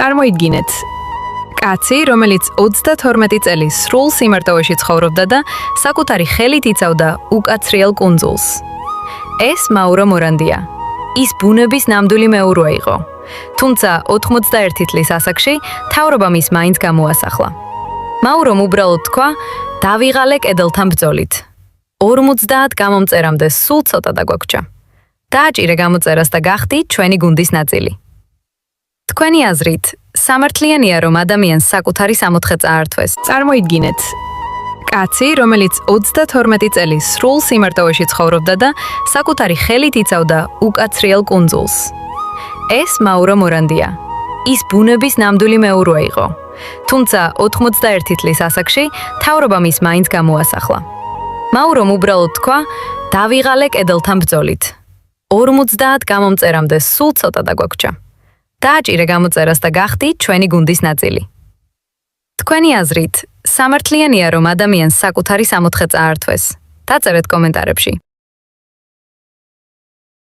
წარმოიდგინეთ, კაცი, რომელიც 32 წელი სრულ სიმარტოვეში ცხოვრობდა და საკუთარი ხელით იცავდა უკაცრიელ კუნძულს. ეს მაურო მორანდია. ის ბუნების ნამდვილი მეურვე იყო. თუმცა 81 წლის ასაკში მთავრობა მის მაინც გამოასახლა. მაურომ უბრალოდ თქვა, დავიღალე კედელთან ბრძოლით. 50 გამომწერამდე სულ ცოტა დაგვაგვჭა. დააჭირე გამოწერას და გახდი ჩვენი გუნდის ნაწილი. თქვენი აზრით, სამართლიანია რომ ადამიანს საკუთარი სამოთხე წაართვეს. წარმოიდგინეთ, კაცი, რომელიც 32 წელი სრულ სიმარტოვეში ცხოვრობდა და საკუთარი ხელით იცავდა უკაცრიელ კუნძულს. ეს მაურო მორანდია. ის ბუნების ნამდვილი მეურვე იყო. თუმცა 81 წლის ასაკში მთავრობა მის მაინც გამოასახლა. მაურომ უბრალოდ თქვა, დავიღალე კედელთან ბრძოლით. 50 გამომწერამდე სულ ცოტა დაგვაგვჭა. დააჭირე გამოწერას და გახდი ჩვენი გუნდის ნაწილი. თქვენი აზრით, სამართლიანია რომ ადამიანს საკუთარი სამოთხე წაართვეს? დაწერეთ კომენტარებში.